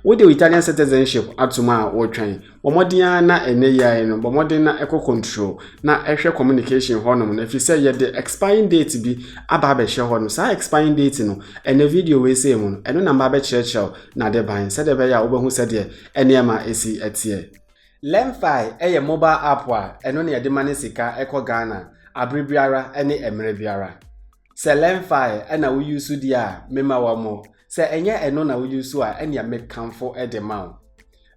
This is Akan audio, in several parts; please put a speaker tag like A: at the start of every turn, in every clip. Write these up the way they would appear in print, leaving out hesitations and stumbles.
A: With the Italian citizenship atuma or train, Bomodia na ene no, Bomodina eco control, na extra communication honum. If you say ye the expiring date be ababe share honum, sa expiring date no, and the video we say mon, and no number church na de bain, said the bear over who said ye, and yama esi etie. Lemfi eye mobile app wa, and only a demani sika eco Ghana, abribiara, any emrebiara. Se Lemfi, and I will use dia, mema wamo. Se enye eno na wujusu a enya mekanfo e de mawo.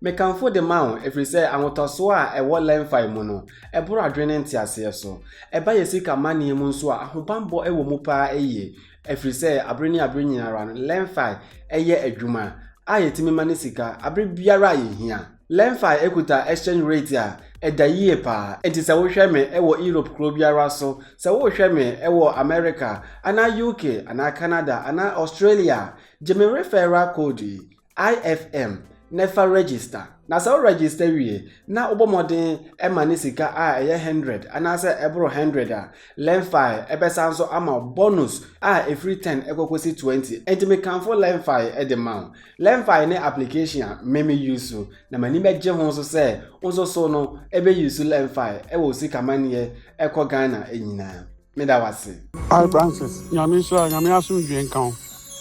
A: Mekanfo de mawo efri se anwotoso a e wo Lemfi mu no e boro adwene ntiase so. E ba yesika mane mu nso a ahobambo e wo mu pa eye. Efri se abreni ara no Lemfi eye adwuma a yetimi mane sika abre biara ye hia. Lemfi ekuta exchange rate a eda yie pa enti se wo hwe me e wo Europe kro biara so se wo hwe me e wo America ana UK ana Canada ana Australia jeme referral code IFM never register na se register wie na obomoden e mane sika a eye 100 ana se ebro 100 a Lemfi ebesa nso ama bonus a every 10 ekokosi 20 enti me kan for Lemfi e de ma Lemfi ne application a meme use na mani meje ho so se unso so no ebe use Lemfi e wo sika mane eko Ghana enyina me da wase
B: Hi Francis nyame so nyame asundwe nkan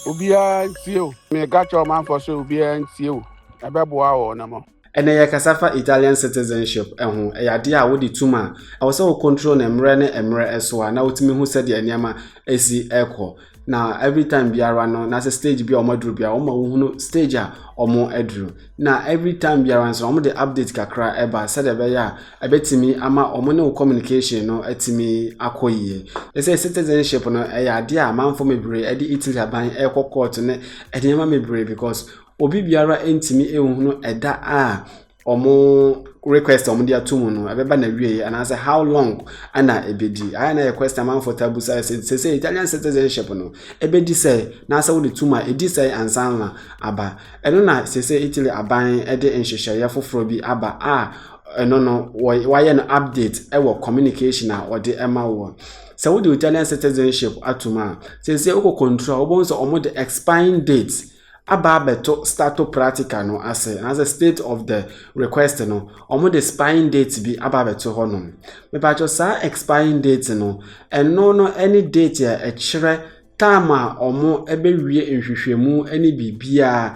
B: obia ntie me gacho man for so obia ntie o ebeboa wo na mo
A: ene ye kasafa Italian citizenship eho eyade a wodi tuma e wo se wo control na emre eso a na wotimi hu se de aniama esi eko na every time biara no na se stage bi omadru bia o ma wo hunu stage a omo edru na every time biara so omo de update kakra eba se de be ya ebetimi ama omo ne communication no etimi akoyie ese citizenship no eyade a manfo mebre edi Italy aban eko court ne eniama mebre because obi biara entimi ehunu eda a omo request omo dia tumu no abeba na wie and say how long ana ebedi aya na request am for tabusa say Italian citizenship no ebedi say na say we tuma edi say ansanna aba eno na say Italy aban ede enhwehweye foforo bi aba no why an update ewo communication a ode ema wo say we the Italian citizenship atuma say we control obo so omo the expiring date aba beto stato practical no as a state of the request no omo the expiring date bi aba beto ho no me ba cho sa expiring date no no any date e kire time a omo ebe wie nhwehwemu ani bibia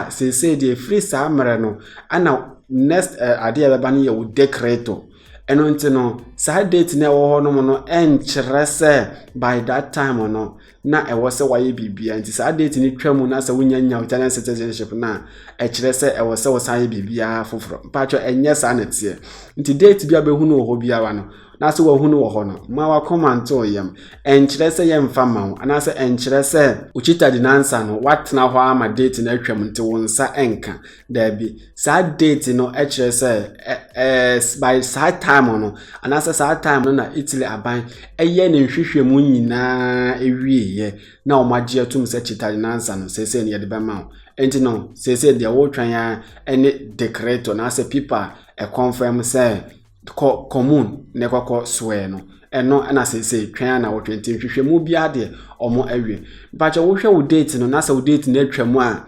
A: say the free samre no ana next ade eba no ye wo decreto eno ntino sa date na wo ho no no enkire se by that time no na ewo se waye bibia nti sa date ni twamu na sa wunyanya Italian citizenship na kire se ewo se wo saye bibia foforo pacho enye sa na tie nti date bia be hu no ho bia wa no na se wo hu no ho no ma wa comment oyam enkire se ye mfa ma ana se enkire se uchita di nansa no watna ho ama date na twam nti wonsa enka da bi sa date no kire se by sa time no ana se sa time no na Italy aban eye ne nhwehwemu nyina ewie ye na omagye atum se chita di nansa no se ne ye de be ma enti no se de wo twan ya ene decreto na se people confirm say commune ne kwakọ swear no eno na se twan na wo 20 hwehwemu bia de omo awie bacha wo hwe wo date no na se wo date na atwamu a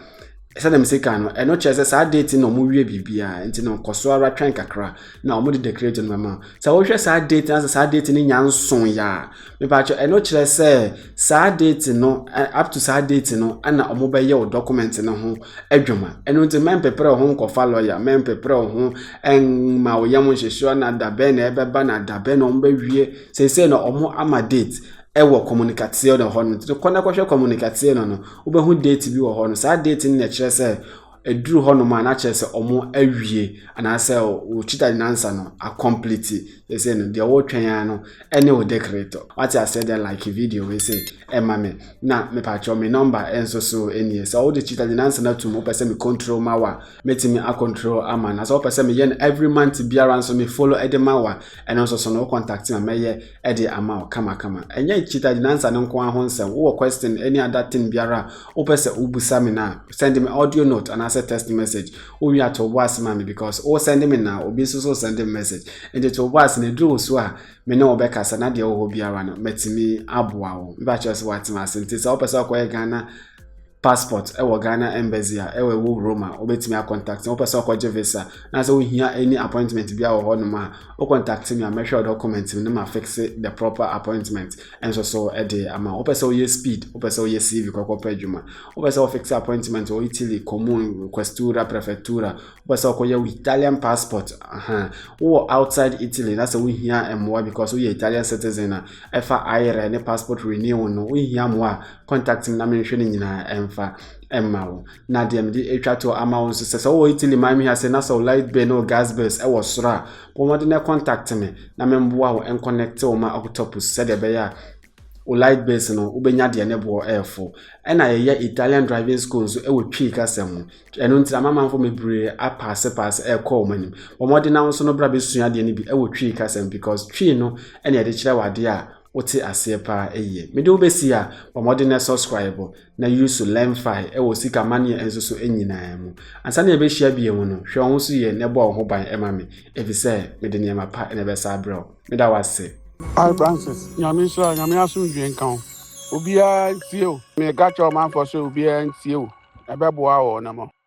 A: esa dem sika no eno chese sa date no mo wie bibia enti no koso ara twan kakra na omo de decrete no mama sa wo hwe sa date na sa date ni nyanson ya me bacha eno kire se sa date no up to sa date no ana omo be ye o document no ho adwuma eno nti men pepere ho ko fa lawyer men pepere ho en ma wo yam hwehwe na da be na ebe ba na da be no mba wie se no omo ama date ewo communication no ho no to kona kwhwe communication no obehu date bi wo ho no sa date ni na kire se eduru ho no ma na kire se omo awie ana se o chita nansa no a complete say no de wo twan no ene o decrete what I said like video we say me na me pa cho me number enso so eni so o de chita nansa na tum o pese me control mawa metimi a control ama na so pese me yen every month biara so me follow edemawa ene so no contact me ye ede ama kama enye chita nansa no nko ahonse wo question any other thing biara o pese ubusa me na send me audio note and as a text message o wi ato was mami because o send me na obi so send me message and it was na do so a me na obekasa na de wo biara no metimi aboa wo ba cho so watima sente so pese akoye Ghana passport Ghana embassy wo Roma obetimi a contact me person akwaje visa na say wo hia any appointment bia wo no ma o contact me a make sure document me na fix the proper appointment and so dey ama wo person wo speed wo person wo CV kokko adwuma wo person wo fix appointment wo Italy comune questura prefettura wo person wo Italian passport wo outside Italy na say wo hia emwa because we Italian citizen na efa IRA ne passport renew no wo hia mwa contact me na me hwe nyina emfa emma na dem di etwa to ama won so se wo Italy ma me ase na so light bill no gas bills e wo sora wo mo de na contact me na me mboa wo en connect wo ma octopus se de be ya o light bills no ubenya de ne bo airfo e na ye Italian driving school so e wo twi kasem eno ntira mama mfo mebre a pass e call manim wo mo de na won so no bra be sua de ne bi e wo twi kasem because twi no e na de kire wade a wote ase pa eye me de obesi a modern subscribe na use lemfi e wo sika mane enso so enyina mu ansa na e be hia bie mu no hwe won so ye ne bo ho ban ema me efi se me de ne ma pa ne be sa bro me da wase
B: Hi Francis, nyame so nyame asomdwe nka ho. Obia ntie o. Me ga cho man for so obia ntie o. Ebe boa wo na mo.